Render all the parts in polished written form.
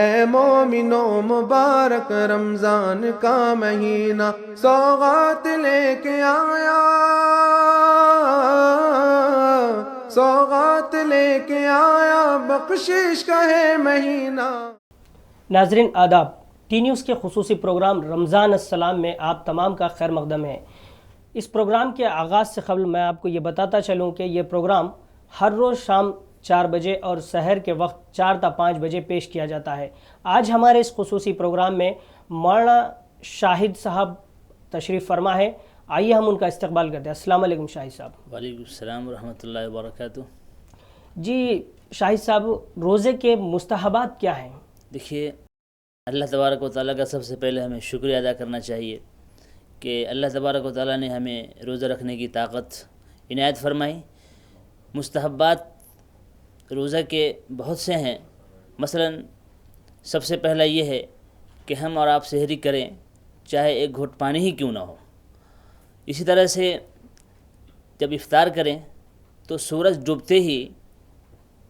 اے مومنو مبارک رمضان کا مہینہ سوغات لے کے آیا، سوغات لے کے آیا، بخشش کا ہے مہینہ۔ ناظرین آداب، ٹی نیوز کے خصوصی پروگرام رمضان السلام میں آپ تمام کا خیر مقدم ہے۔ اس پروگرام کے آغاز سے قبل میں آپ کو یہ بتاتا چلوں کہ یہ پروگرام ہر روز شام 4 بجے اور سحر کے وقت 4 تا 5 بجے پیش کیا جاتا ہے۔ آج ہمارے اس خصوصی پروگرام میں مولانا شاہد صاحب تشریف فرما ہے، آئیے ہم ان کا استقبال کرتے ہیں۔ السلام علیکم شاہد صاحب۔ وعلیکم السلام ورحمۃ اللہ وبرکاتہ۔ جی شاہد صاحب، روزے کے مستحبات کیا ہیں؟ دیکھیے، اللہ تبارک و تعالیٰ کا سب سے پہلے ہمیں شکریہ ادا کرنا چاہیے کہ اللہ تبارک و تعالیٰ نے ہمیں روزہ رکھنے کی طاقت عنایت فرمائی۔ مستحبات روزہ کے بہت سے ہیں، مثلا سب سے پہلا یہ ہے کہ ہم اور آپ سحری کریں، چاہے ایک گھونٹ پانی ہی کیوں نہ ہو۔ اسی طرح سے جب افطار کریں تو سورج ڈوبتے ہی،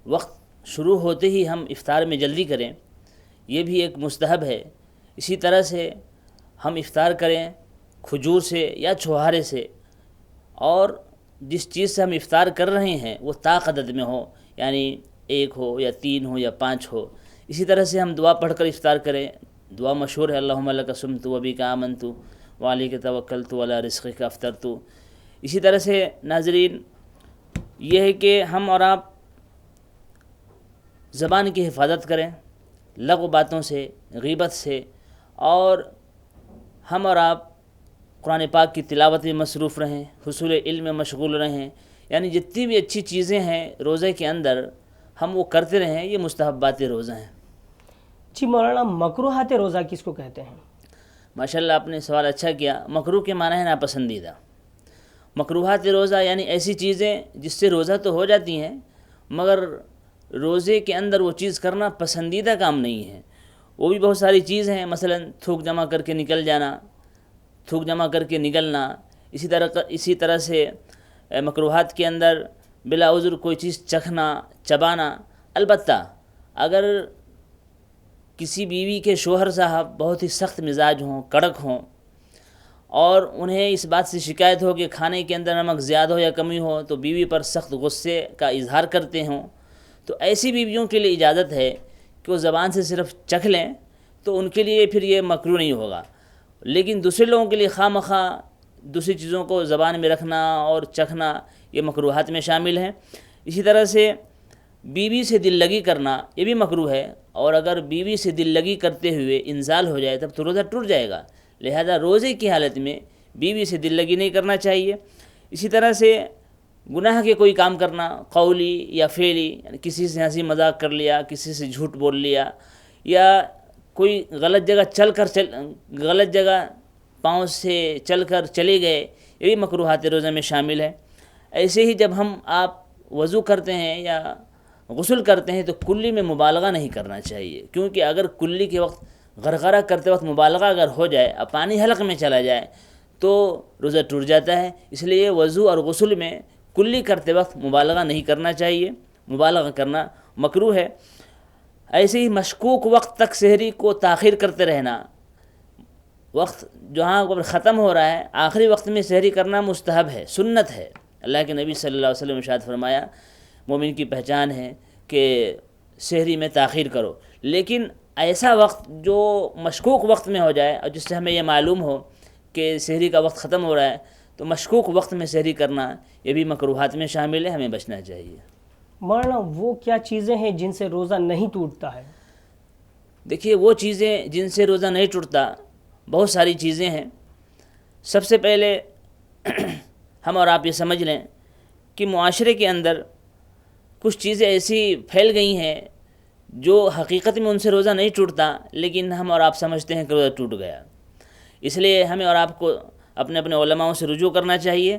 وقت شروع ہوتے ہی ہم افطار میں جلدی کریں، یہ بھی ایک مستحب ہے۔ اسی طرح سے ہم افطار کریں کھجور سے یا چھوہارے سے، اور جس چیز سے ہم افطار کر رہے ہیں وہ طاق عدد میں ہو، یعنی 1 ہو یا 3 ہو یا 5 ہو۔ اسی طرح سے ہم دعا پڑھ کر افطار کریں۔ دعا مشہور ہے، اللہم لک صمت وبک آمنت وعلیک توکلت وعلی رزقک افطرت۔ اسی طرح سے ناظرین یہ ہے کہ ہم اور آپ زبان کی حفاظت کریں لغو باتوں سے، غیبت سے، اور ہم اور آپ قرآن پاک کی تلاوت میں مصروف رہیں، حصول علم میں مشغول رہیں، یعنی جتنی بھی اچھی چیزیں ہیں روزے کے اندر ہم وہ کرتے رہیں۔ یہ مستحبات روزہ ہیں۔ جی مولانا، مکروہات روزہ کس کو کہتے ہیں؟ ماشاءاللہ، آپ نے سوال اچھا کیا۔ مکروہ کے معنی ہے ناپسندیدہ۔ مکروہات روزہ یعنی ایسی چیزیں جس سے روزہ تو ہو جاتی ہیں مگر روزے کے اندر وہ چیز کرنا پسندیدہ کام نہیں ہے۔ وہ بھی بہت ساری چیز ہیں، مثلا تھوک جمع کر کے نکل جانا، تھوک جمع کر کے نکلنا۔ اسی طرح سے مکروہات کے اندر بلا عذر کوئی چیز چکھنا، چبانا۔ البتہ اگر کسی بیوی کے شوہر صاحب بہت ہی سخت مزاج ہوں، کڑک ہوں، اور انہیں اس بات سے شکایت ہو کہ کھانے کے اندر نمک زیادہ ہو یا کمی ہو، تو بیوی پر سخت غصے کا اظہار کرتے ہوں، تو ایسی بیویوں کے لیے اجازت ہے کہ وہ زبان سے صرف چکھ لیں، تو ان کے لیے پھر یہ مکروہ نہیں ہوگا۔ لیکن دوسرے لوگوں کے لیے خواہ مخواہ دوسری چیزوں کو زبان میں رکھنا اور چکھنا یہ مکروہات میں شامل ہیں۔ اسی طرح سے بیوی سے دل لگی کرنا یہ بھی مکروہ ہے، اور اگر بیوی سے دل لگی کرتے ہوئے انزال ہو جائے تب تو روزہ ٹوٹ جائے گا، لہذا روزے کی حالت میں بیوی سے دل لگی نہیں کرنا چاہیے۔ اسی طرح سے گناہ کے کوئی کام کرنا، قولی یا فعلی، یعنی کسی سے ہنسی مذاق کر لیا، کسی سے جھوٹ بول لیا، یا کوئی غلط جگہ پاؤں سے چل کر چلے گئے، یہ بھی مکروہات روزہ میں شامل ہے۔ ایسے ہی جب ہم آپ وضو کرتے ہیں یا غسل کرتے ہیں تو کلی میں مبالغہ نہیں کرنا چاہیے، کیونکہ اگر کلی کے وقت غرغرہ کرتے وقت مبالغہ اگر ہو جائے اور پانی حلق میں چلا جائے تو روزہ ٹوٹ جاتا ہے۔ اس لیے وضو اور غسل میں کلی کرتے وقت مبالغہ نہیں کرنا چاہیے، مبالغہ کرنا مکروہ ہے۔ ایسے ہی مشکوک وقت تک سحری کو تاخیر کرتے رہنا، وقت جہاں پر ختم ہو رہا ہے آخری وقت میں سحری کرنا مستحب ہے، سنت ہے۔ اللہ کے نبی صلی اللہ علیہ وسلم نے ارشاد فرمایا مومن کی پہچان ہے کہ سحری میں تاخیر کرو، لیکن ایسا وقت جو مشکوک وقت میں ہو جائے اور جس سے ہمیں یہ معلوم ہو کہ سحری کا وقت ختم ہو رہا ہے تو مشکوک وقت میں سحری کرنا یہ بھی مکروہات میں شامل ہے، ہمیں بچنا چاہیے۔ مولانا، وہ کیا چیزیں ہیں جن سے روزہ نہیں ٹوٹتا ہے؟ دیکھیے، وہ چیزیں جن سے روزہ نہیں ٹوٹتا بہت ساری چیزیں ہیں۔ سب سے پہلے ہم اور آپ یہ سمجھ لیں کہ معاشرے کے اندر کچھ چیزیں ایسی پھیل گئی ہیں جو حقیقت میں ان سے روزہ نہیں ٹوٹتا، لیکن ہم اور آپ سمجھتے ہیں کہ روزہ ٹوٹ گیا۔ اس لیے ہمیں اور آپ کو اپنے اپنے علماؤں سے رجوع کرنا چاہیے،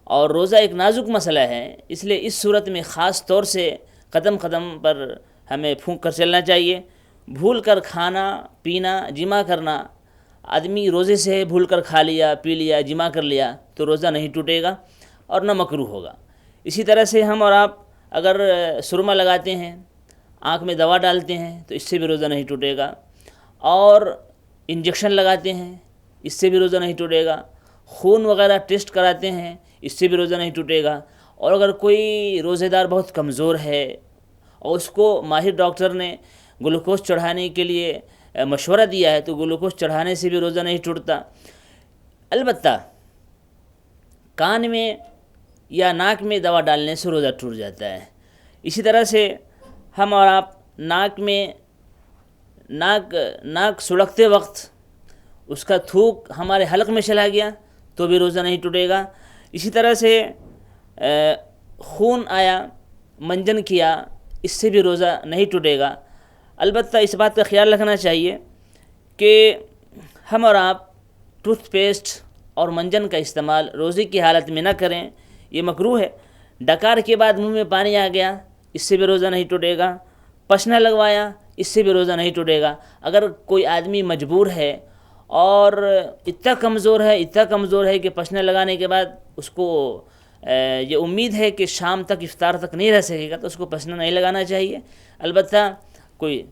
اور روزہ ایک نازک مسئلہ ہے، اس لیے اس صورت میں خاص طور سے قدم قدم پر ہمیں پھونک کر چلنا چاہیے۔ بھول کر کھانا، پینا، جمع کرنا، آدمی روزے سے بھول کر کھا لیا، پی لیا، جمع کر لیا تو روزہ نہیں ٹوٹے گا اور نہ مکروہ ہوگا۔ اسی طرح سے ہم اور آپ اگر سرما لگاتے ہیں، آنکھ میں دوا ڈالتے ہیں تو اس سے بھی روزہ نہیں ٹوٹے گا، اور انجیکشن لگاتے ہیں اس سے بھی روزہ نہیں ٹوٹے گا، خون وغیرہ ٹیسٹ کراتے ہیں اس سے بھی روزہ نہیں ٹوٹے گا، اور اگر کوئی روزے دار بہت کمزور ہے اور اس کو ماہر ڈاکٹر نے گلوکوز چڑھانے کے لیے مشورہ دیا ہے تو گلوکوز چڑھانے سے بھی روزہ نہیں ٹوٹتا۔ البتہ کان میں یا ناک میں دوا ڈالنے سے روزہ ٹوٹ جاتا ہے۔ اسی طرح سے ہم اور آپ ناک سڑکتے وقت اس کا تھوک ہمارے حلق میں چلا گیا تو بھی روزہ نہیں ٹوٹے گا۔ اسی طرح سے خون آیا، منجن کیا، اس سے بھی روزہ نہیں ٹوٹے گا۔ البتہ اس بات کا خیال رکھنا چاہیے کہ ہم اور آپ ٹوتھ پیسٹ اور منجن کا استعمال روزے کی حالت میں نہ کریں، یہ مکروہ ہے۔ ڈکار کے بعد منہ میں پانی آ گیا اس سے بھی روزہ نہیں ٹوٹے گا۔ پشنا لگوایا اس سے بھی روزہ نہیں ٹوٹے گا۔ اگر کوئی آدمی مجبور ہے اور اتنا کمزور ہے کہ پشنا لگانے کے بعد اس کو یہ امید ہے کہ شام تک افطار تک نہیں رہ سکے گا تو اس کو پشنا نہیں لگانا چاہیے۔ البتہ کوئی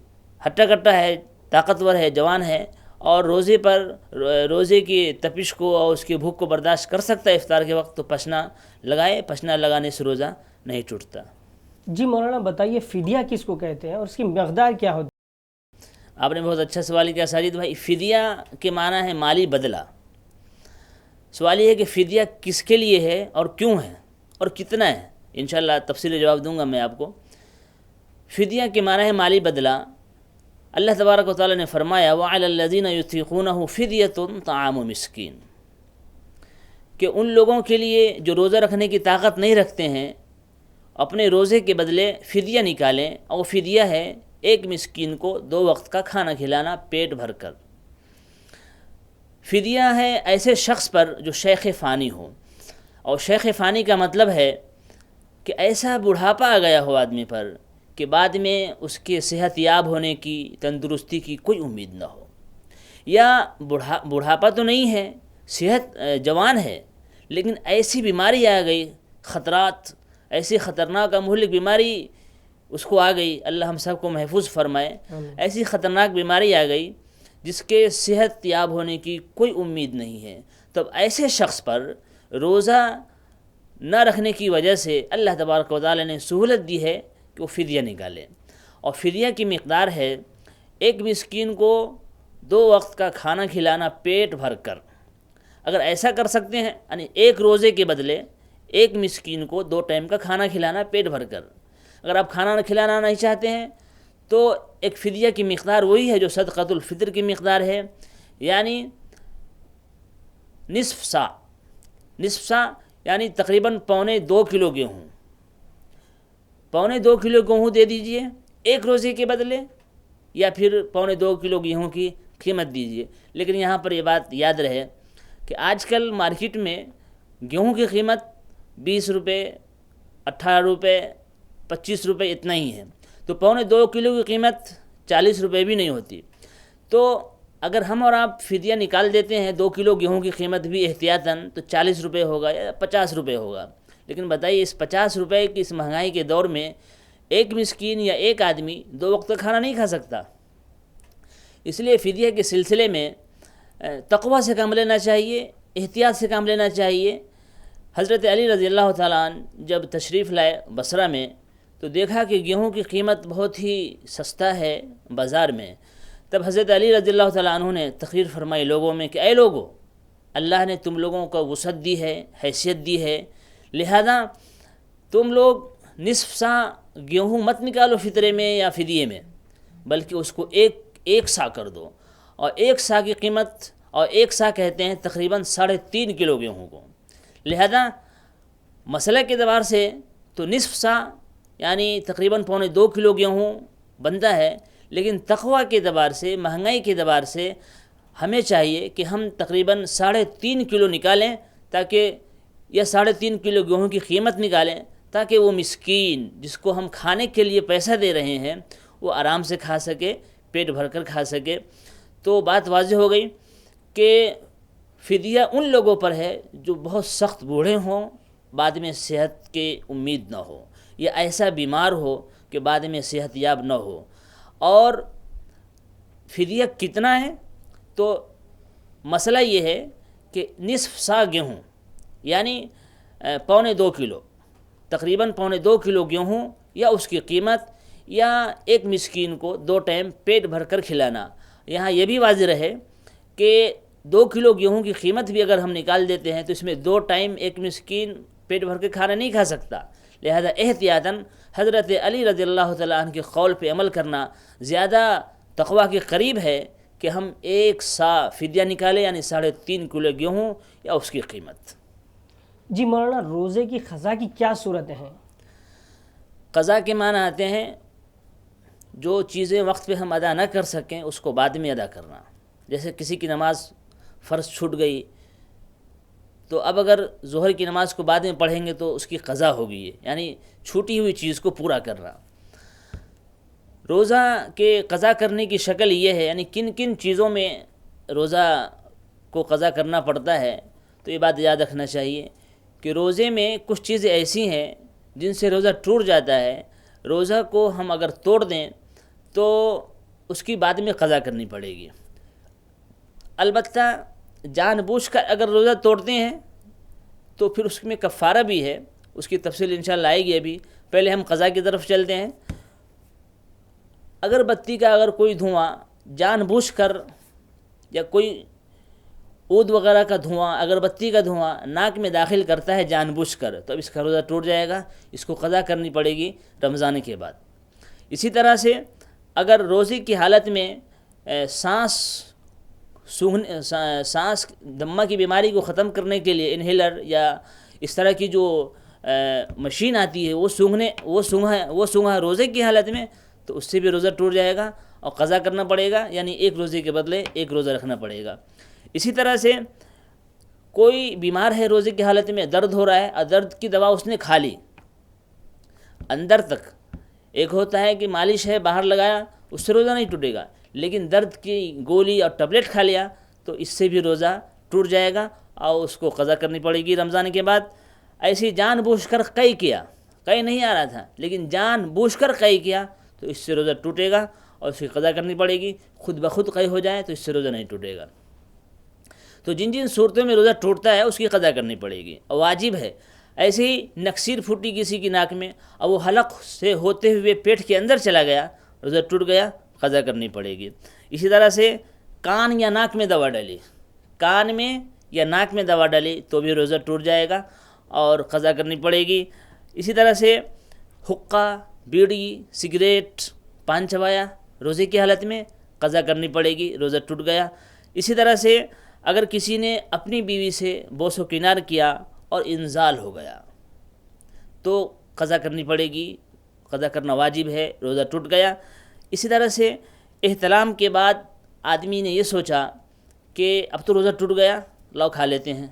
ہٹا کٹا ہے، طاقتور ہے، جوان ہے اور روزے کی تپش کو اور اس کی بھوک کو برداشت کر سکتا ہے افطار کے وقت تو پشنا لگائے۔ پشنا لگانے سے روزہ نہیں ٹوٹتا۔ جی مولانا بتائیے فدیہ کس کو کہتے ہیں اور اس کی مقدار کیا ہوتی ہے؟ آپ نے بہت اچھا سوال کیا ساجد بھائی۔ فدیہ کے معنی ہے مالی بدلہ۔ سوال یہ ہے کہ فدیہ کس کے لیے ہے اور کیوں ہے اور کتنا ہے؟ انشاءاللہ تفصیلی جواب دوں گا میں آپ کو۔ فدیہ کے معنی ہے مالی بدلہ۔ اللہ تبارک و تعالیٰ نے فرمایا وَعَلَى الَّذِينَ يُطِيقُونَهُ فِدْيَةٌ طَعَامُ مِسْكِينٍ، کہ ان لوگوں کے لیے جو روزہ رکھنے کی طاقت نہیں رکھتے ہیں اپنے روزے کے بدلے فدیہ نکالیں، اور فدیہ ہے ایک مسکین کو 2 وقت کا کھانا کھلانا پیٹ بھر کر۔ فدیہ ہے ایسے شخص پر جو شیخ فانی ہو، اور شیخ فانی کا مطلب ہے کہ ایسا بڑھاپا آ گیا ہو آدمی پر کہ بعد میں اس کے صحت یاب ہونے کی، تندرستی کی کوئی امید نہ ہو، یا بڑھاپا تو نہیں ہے، صحت جوان ہے لیکن ایسی بیماری آ گئی، خطرات، ایسی خطرناک مہلک بیماری اس کو آ گئی، اللہ ہم سب کو محفوظ فرمائے۔ ایسی خطرناک بیماری آ گئی جس کے صحت یاب ہونے کی کوئی امید نہیں ہے، تب ایسے شخص پر روزہ نہ رکھنے کی وجہ سے اللہ تبارک و تعالی نے سہولت دی ہے کہ وہ فدیہ نکالے، اور فدیہ کی مقدار ہے ایک مسکین کو 2 وقت کا کھانا کھلانا پیٹ بھر کر۔ اگر ایسا کر سکتے ہیں یعنی ایک روزے کے بدلے ایک مسکین کو 2 ٹائم کا کھانا کھلانا پیٹ بھر کر۔ اگر آپ کھانا کھلانا نہیں چاہتے ہیں تو ایک فدیہ کی مقدار وہی ہے جو صدقۃ الفطر کی مقدار ہے، یعنی نصف سا یعنی تقریباً 1.25 کلو گیہوں، 1.25 کلو گیہوں دے دیجئے ایک روزے کے بدلے، یا پھر 1.25 کلو گیہوں کی قیمت دیجئے۔ لیکن یہاں پر یہ بات یاد رہے کہ آج کل مارکیٹ میں گیہوں کی قیمت 20 روپے، 18 روپے، 25 روپے اتنا ہی ہے، تو 1.25 کلو کی قیمت 40 روپے بھی نہیں ہوتی۔ تو اگر ہم اور آپ فدیہ نکال دیتے ہیں 2 کلو گیہوں کی قیمت بھی احتیاطاً تو 40 روپے ہوگا یا 50 روپے ہوگا۔ لیکن بتائیے اس 50 روپے کی اس مہنگائی کے دور میں ایک مسکین یا ایک آدمی 2 وقت کا کھانا نہیں کھا سکتا۔ اس لیے فدیہ کے سلسلے میں تقوی سے کام لینا چاہیے، احتیاط سے کام لینا چاہیے۔ حضرت علی رضی اللہ تعالیٰ عنہ جب تشریف لائے بصرہ میں تو دیکھا کہ گیہوں کی قیمت بہت ہی سستا ہے بازار میں، تب حضرت علی رضی اللہ تعالیٰ عنہ نے تقریر فرمائی لوگوں میں کہ اے لوگو، اللہ نے تم لوگوں کو وسعت دی ہے، حیثیت دی ہے، لہذا تم لوگ نصف سا گیہوں مت نکالو فطرے میں یا فدیے میں، بلکہ اس کو ایک سا کر دو، اور 1 سا کی قیمت، اور 1 سا کہتے ہیں تقریباً 3.5 کلو گیہوں کو۔ لہذا مسئلہ کے اعتبار سے تو نصف سا یعنی تقریباً 1.25 کلو گیہوں بنتا ہے، لیکن تقوی کے اعتبار سے، مہنگائی کے اعتبار سے ہمیں چاہیے کہ ہم تقریباً 3.5 کلو نکالیں، تاکہ یا 3.5 کلو گیہوں کی قیمت نکالیں تاکہ وہ مسکین جس کو ہم کھانے کے لیے پیسہ دے رہے ہیں وہ آرام سے کھا سکے، پیٹ بھر کر کھا سکے۔ تو بات واضح ہو گئی کہ فدیہ ان لوگوں پر ہے جو بہت سخت بوڑھے ہوں، بعد میں صحت کی امید نہ ہو، یا ایسا بیمار ہو کہ بعد میں صحت یاب نہ ہو. اور فدیہ کتنا ہے؟ تو مسئلہ یہ ہے کہ نصف سا گیہوں یعنی 1.25 کلو، تقریباً 1.25 کلو گیہوں یا اس کی قیمت، یا ایک مسکین کو 2 ٹائم پیٹ بھر کر کھلانا. یہاں یہ بھی واضح رہے کہ 2 کلو گیہوں کی قیمت بھی اگر ہم نکال دیتے ہیں تو اس میں 2 ٹائم ایک مسکین پیٹ بھر کے کھانا نہیں کھا سکتا. لہذا احتیاطاً حضرت علی رضی اللہ تعالیٰ عنہ کے قول پہ عمل کرنا زیادہ تقویٰ کے قریب ہے کہ ہم 1 سا فدیہ نکالیں، یعنی 3.5 کلو گیہوں یا اس کی قیمت. جی مولانا، روزے کی قضا کی کیا صورتیں ہیں؟ قضا کے معنی آتے ہیں جو چیزیں وقت پہ ہم ادا نہ کر سکیں اس کو بعد میں ادا کرنا. جیسے کسی کی نماز فرض چھوٹ گئی تو اب اگر ظہر کی نماز کو بعد میں پڑھیں گے تو اس کی قضا ہوگی، یعنی چھوٹی ہوئی چیز کو پورا کرنا. روزہ کے قضا کرنے کی شکل یہ ہے، یعنی کن کن چیزوں میں روزہ کو قضا کرنا پڑتا ہے. تو یہ بات یاد رکھنا چاہیے کہ روزے میں کچھ چیزیں ایسی ہیں جن سے روزہ ٹوٹ جاتا ہے. روزہ کو ہم اگر توڑ دیں تو اس کی بعد میں قضا کرنی پڑے گی. البتہ جان بوجھ کر اگر روزہ توڑتے ہیں تو پھر اس میں کفارہ بھی ہے، اس کی تفصیل انشاءاللہ آئے گی. ابھی پہلے ہم قضا کی طرف چلتے ہیں. اگر بتی کا اگر کوئی دھواں جان بوجھ کر، یا کوئی عود وغیرہ کا دھواں، اگربتی کا دھواں ناک میں داخل کرتا ہے جان بوجھ کر، تو اب اس کا روزہ ٹوٹ جائے گا، اس کو قضا کرنی پڑے گی رمضان کے بعد. اسی طرح سے اگر روزے کی حالت میں سانس دمہ کی بیماری کو ختم کرنے کے لیے انہیلر یا اس طرح کی جو مشین آتی ہے وہ سونگھا روزے کی حالت میں، تو اس سے بھی روزہ ٹوٹ جائے گا اور قضا کرنا پڑے گا، یعنی 1 روزے کے بدلے 1 روزہ رکھنا پڑے گا. اسی طرح سے کوئی بیمار ہے روزے کی حالت میں، درد ہو رہا ہے اور درد کی دوا اس نے کھا لی اندر تک. ایک ہوتا ہے کہ مالش ہے باہر لگایا، اس سے روزہ نہیں ٹوٹے گا، لیکن درد کی گولی اور ٹیبلٹ کھا لیا تو اس سے بھی روزہ ٹوٹ جائے گا اور اس کو قضا کرنی پڑے گی رمضان کے بعد. ایسی جان بوجھ کر قے کیا، قے نہیں آ رہا تھا لیکن جان بوجھ کر قے کیا تو اس سے روزہ ٹوٹے گا اور اس کی قضا کرنی پڑے گی. خود بخود قے ہو جائے تو اس سے روزہ نہیں ٹوٹے گا. تو جن جن صورتوں میں روزہ ٹوٹتا ہے اس کی قضا کرنی پڑے گی اور واجب ہے. ایسے ہی نکسیر پھوٹی کسی کی ناک میں اور وہ حلق سے ہوتے ہوئے پیٹ کے اندر چلا گیا، روزہ ٹوٹ گیا، قضا کرنی پڑے گی. اسی طرح سے کان یا ناک میں دوا ڈالی، کان میں یا ناک میں دوا ڈالی تو بھی روزہ ٹوٹ جائے گا اور قضا کرنی پڑے گی. اسی طرح سے حقہ، بیڑی، سگریٹ، پان چبایا روزے کی حالت میں قضا کرنی پڑے گی، روزہ ٹوٹ گیا. اسی طرح سے اگر کسی نے اپنی بیوی سے بوس و کنار کیا اور انزال ہو گیا تو قضا کرنی پڑے گی، قضا کرنا واجب ہے، روزہ ٹوٹ گیا. اسی طرح سے احتلام کے بعد آدمی نے یہ سوچا کہ اب تو روزہ ٹوٹ گیا، لاؤ کھا لیتے ہیں،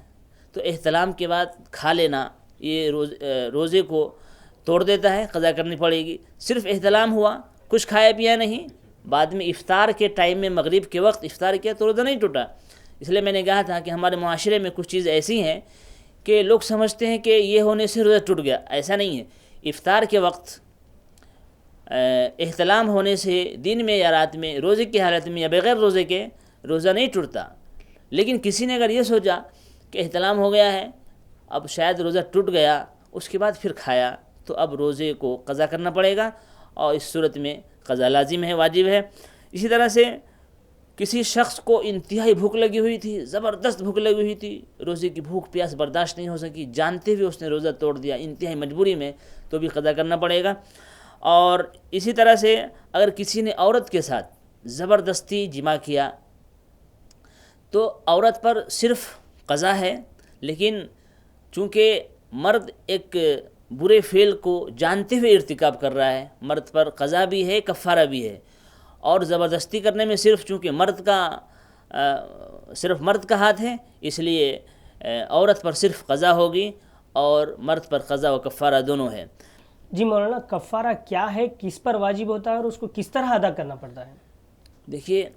تو احتلام کے بعد کھا لینا یہ روزے کو توڑ دیتا ہے، قضا کرنی پڑے گی. صرف احتلام ہوا، کچھ کھایا پیا نہیں، بعد میں افطار کے ٹائم میں مغرب کے وقت افطار کیا تو روزہ نہیں ٹوٹا. اس لیے میں نے کہا تھا کہ ہمارے معاشرے میں کچھ چیز ایسی ہیں کہ لوگ سمجھتے ہیں کہ یہ ہونے سے روزہ ٹوٹ گیا. ایسا نہیں ہے. افطار کے وقت احتلام ہونے سے دن میں یا رات میں، روزے کی حالت میں یا بغیر روزے کے روزہ نہیں ٹوٹتا. لیکن کسی نے اگر یہ سوچا کہ احتلام ہو گیا ہے، اب شاید روزہ ٹوٹ گیا، اس کے بعد پھر کھایا، تو اب روزے کو قضا کرنا پڑے گا اور اس صورت میں قضا لازم ہے، واجب ہے. اسی طرح سے کسی شخص کو انتہائی بھوک لگی ہوئی تھی، زبردست بھوک لگی ہوئی تھی، روزے کی بھوک پیاس برداشت نہیں ہو سکی، جانتے ہوئے اس نے روزہ توڑ دیا انتہائی مجبوری میں، تو بھی قضا کرنا پڑے گا. اور اسی طرح سے اگر کسی نے عورت کے ساتھ زبردستی جماع کیا تو عورت پر صرف قضا ہے، لیکن چونکہ مرد ایک برے فعل کو جانتے ہوئے ارتکاب کر رہا ہے، مرد پر قضا بھی ہے، کفارہ بھی ہے. اور زبردستی کرنے میں صرف چونکہ صرف مرد کا ہاتھ ہے، اس لیے عورت پر صرف قضا ہوگی اور مرد پر قضا و کفارہ دونوں ہے. جی مولانا، کفارہ کیا ہے، کس پر واجب ہوتا ہے اور اس کو کس طرح ادا کرنا پڑتا ہے؟ دیکھیے،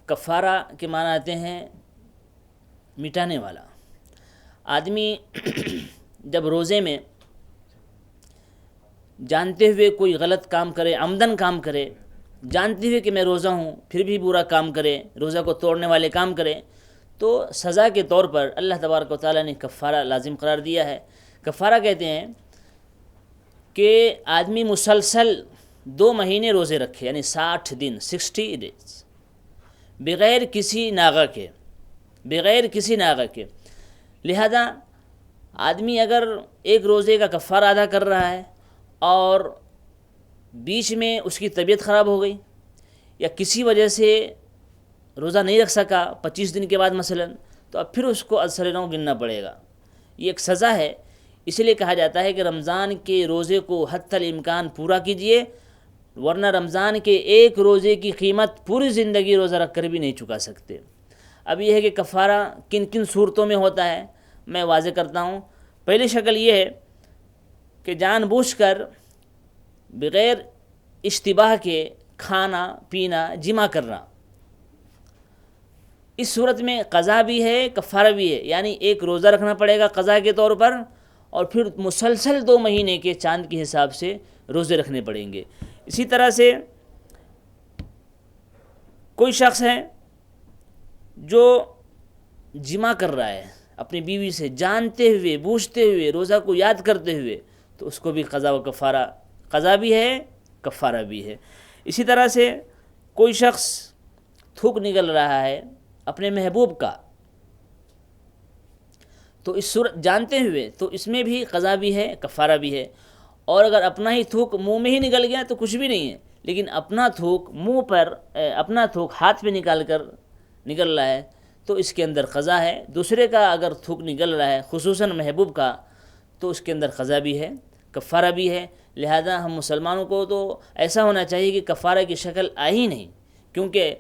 کفارہ کے معنی آتے ہیں مٹانے والا. آدمی جب روزے میں جانتے ہوئے کوئی غلط کام کرے، عمدن کام کرے، جانتے ہوئے کہ میں روزہ ہوں پھر بھی برا کام کرے، روزہ کو توڑنے والے کام کرے، تو سزا کے طور پر اللہ تبارک و تعالیٰ نے کفارہ لازم قرار دیا ہے۔ کفارہ کہتے ہیں کہ آدمی مسلسل 2 مہینے روزے رکھے، یعنی 60 دن 60 days، بغیر کسی ناغہ کے۔ لہذا آدمی اگر ایک روزے کا کفارہ ادا کر رہا ہے اور بیچ میں اس کی طبیعت خراب ہو گئی یا کسی وجہ سے روزہ نہیں رکھ سکا 25 دن کے بعد مثلا، تو اب پھر اس کو اثر نو گننا پڑے گا۔ یہ ایک سزا ہے، اسی لیے کہا جاتا ہے کہ رمضان کے روزے کو حتی الامکان پورا کیجئے، ورنہ رمضان کے ایک روزے کی قیمت پوری زندگی روزہ رکھ کر بھی نہیں چکا سکتے۔ اب یہ ہے کہ کفارہ کن کن صورتوں میں ہوتا ہے، میں واضح کرتا ہوں۔ پہلی شکل یہ ہے کہ جان بوجھ کر بغیر اشتباہ کے کھانا پینا جمع کرنا، اس صورت میں قضا بھی ہے کفارہ بھی ہے، یعنی ایک روزہ رکھنا پڑے گا قضا کے طور پر، اور پھر مسلسل 2 مہینے کے چاند کے حساب سے روزے رکھنے پڑیں گے۔ اسی طرح سے کوئی شخص ہے جو جمع کر رہا ہے اپنی بیوی سے جانتے ہوئے بوجھتے ہوئے روزہ کو یاد کرتے ہوئے، تو اس کو بھی قضا و کفارہ، قضا بھی ہے کفارہ بھی ہے۔ اسی طرح سے کوئی شخص تھوک نگل رہا ہے اپنے محبوب کا، تو اس صورت جانتے ہوئے، تو اس میں بھی قضا بھی ہے کفارہ بھی ہے۔ اور اگر اپنا ہی تھوک منہ میں ہی نکل گیا تو کچھ بھی نہیں ہے، لیکن اپنا تھوک منہ پر، اپنا تھوک ہاتھ پہ نکل رہا ہے تو اس کے اندر قضا ہے۔ دوسرے کا اگر تھوک نکل رہا ہے خصوصاً محبوب کا، تو اس کے اندر قضا بھی ہے کفارہ بھی ہے۔ لہذا ہم مسلمانوں کو تو ایسا ہونا چاہیے کہ کفارہ کی شکل آئی ہی نہیں، کیونکہ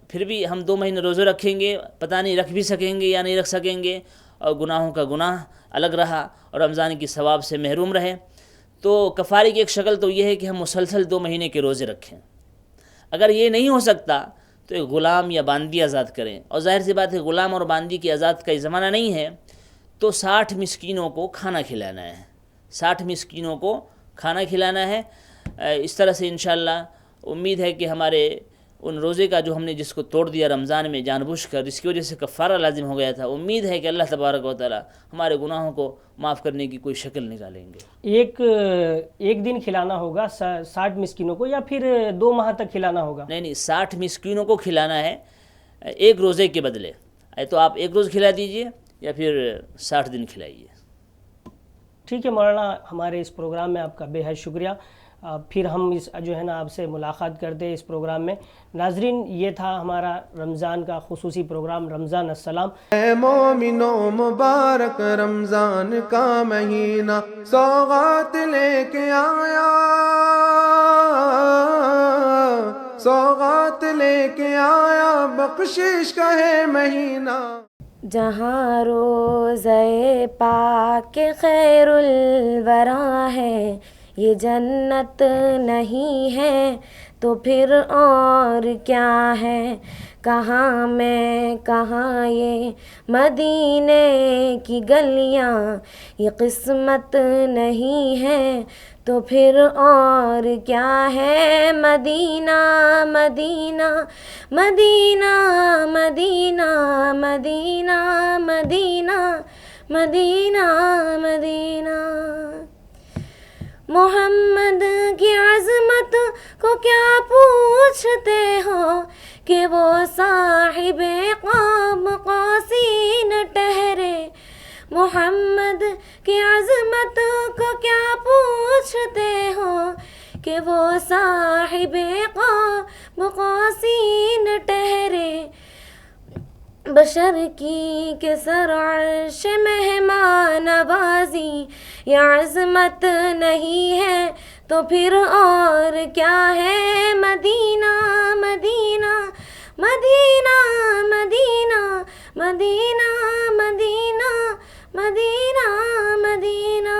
پھر بھی ہم 2 مہینے روزے رکھیں گے، پتہ نہیں رکھ بھی سکیں گے یا نہیں رکھ سکیں گے، اور گناہوں کا گناہ الگ رہا اور رمضان کی ثواب سے محروم رہے۔ تو کفارے کی ایک شکل تو یہ ہے کہ ہم مسلسل 2 مہینے کے روزے رکھیں۔ اگر یہ نہیں ہو سکتا تو ایک غلام یا باندی آزاد کریں، اور ظاہر سی بات ہے غلام اور باندی کی آزاد کا زمانہ نہیں ہے، تو 60 مسکینوں کو کھانا کھلانا ہے، 60 مسکینوں کو کھانا کھلانا ہے۔ اس طرح سے انشاءاللہ امید ہے کہ ہمارے ان روزے کا جو ہم نے جس کو توڑ دیا رمضان میں جان بوجھ کر، جس کی وجہ سے کفارہ لازم ہو گیا تھا، امید ہے کہ اللہ تبارک و تعالی ہمارے گناہوں کو معاف کرنے کی کوئی شکل نکالیں گے۔ ایک دن کھلانا ہوگا 60 مسکینوں کو، یا پھر 2 ماہ تک کھلانا ہوگا؟ نہیں، 60 مسکینوں کو کھلانا ہے ایک روزے کے بدلے، تو آپ ایک روز کھلا دیجئے یا پھر 60 دن کھلائیے۔ ٹھیک ہے مولانا، ہمارے اس پروگرام میں آپ کا بے حد شکریہ۔ پھر ہم جو ہے نا آپ سے ملاقات کرتے ہیں اس پروگرام میں۔ ناظرین، یہ تھا ہمارا رمضان کا خصوصی پروگرام رمضان السلام۔ اے مومنو مبارک رمضان کا مہینہ سوغات لے کے آیا، سوغات لے کے آیا، بخشش کا ہے مہینہ۔ جہاں روزے پاک خیر الورا ہے، یہ جنت نہیں ہے تو پھر اور کیا ہے؟ کہاں میں کہاں یہ مدینے کی گلیاں، یہ قسمت نہیں ہے تو پھر اور کیا ہے؟ مدینہ مدینہ مدینہ مدینہ مدینہ مدینہ مدینہ مدینہ۔ محمد کی عظمت کو کیا پوچھتے ہو کہ وہ صاحب قاب قوسین ٹھہرے؟ محمد کی عظمت کو کیا پوچھتے ہو کہ وہ صاحب قاب قوسین ٹھہرے؟ بشر کی کہ سر عرش مہمان نوازی یہ عظمت نہیں ہے تو پھر اور کیا ہے؟ مدینہ مدینہ مدینہ مدینہ مدینہ مدینہ مدینہ مدینہ۔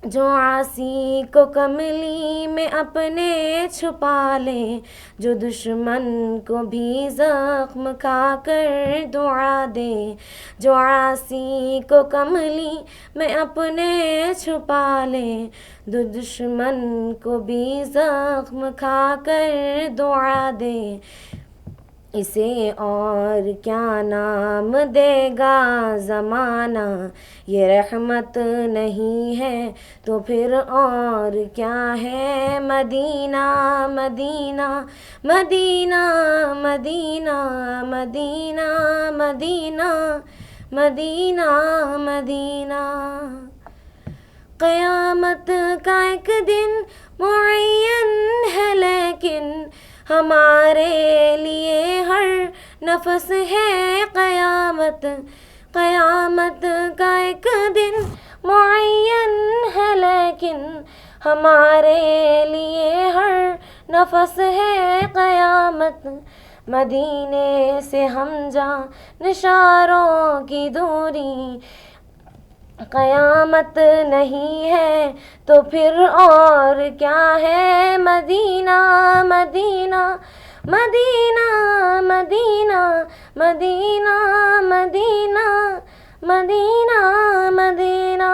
جو عاصی کو کملی میں اپنے چھپا لے، جو دشمن کو بھی زخم کھا کر دعا دے، جو عاصی کو کملی میں اپنے چھپا لے، جو دشمن کو بھی زخم کھا کر دعا دے، اسے اور کیا نام دے گا زمانہ، یہ رحمت نہیں ہے تو پھر اور کیا ہے مدینہ مدینہ مدینہ مدینہ مدینہ مدینہ مدینہ مدینہ۔ قیامت کا ایک دن معین ہے لیکن ہمارے لیے ہر نفس ہے قیامت، قیامت کا ایک دن معین ہے لیکن ہمارے لیے ہر نفس ہے قیامت، مدینے سے ہم جانشاروں کی دوری قیامت نہیں ہے تو پھر اور کیا ہے مدینہ مدینہ مدینہ مدینہ مدینہ مدینہ مدینہ مدینہ۔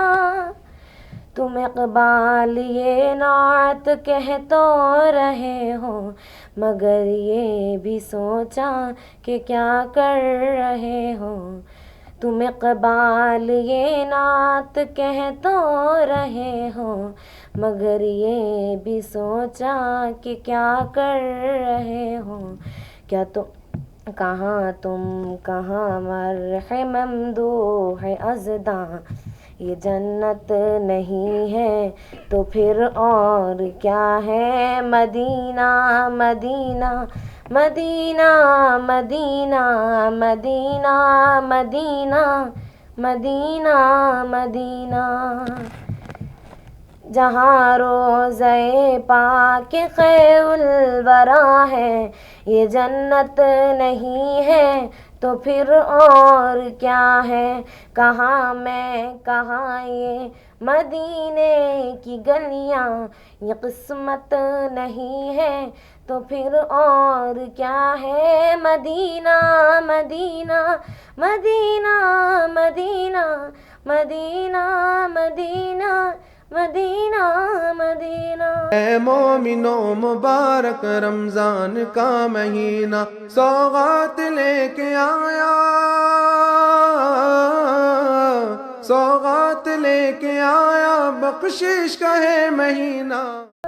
تم اقبال یہ نعت کہہ تو رہے ہو، مگر یہ بھی سوچا کہ کیا کر رہے ہو، تم اقبال یہ نعت کہہ تو رہے ہو، مگر یہ بھی سوچا کہ کیا کر رہے ہو، کیا تم کہاں مرح ممدوح ازداں، یہ جنت نہیں ہے تو پھر اور کیا ہے مدینہ مدینہ مدینہ مدینہ مدینہ مدینہ مدینہ مدینہ۔ جہاں روضہ پاک خیر الورا ہے، یہ جنت نہیں ہے تو پھر اور کیا ہے، کہاں میں کہاں یہ مدینے کی گلیاں، یہ قسمت نہیں ہے تو پھر اور کیا ہے مدینہ مدینہ مدینہ مدینہ مدینہ مدینہ مدینہ مدینہ۔ اے مومنو مبارک رمضان کا مہینہ سوغات لے کے آیا، سوغات لے کے آیا، بخشش کا ہے مہینہ۔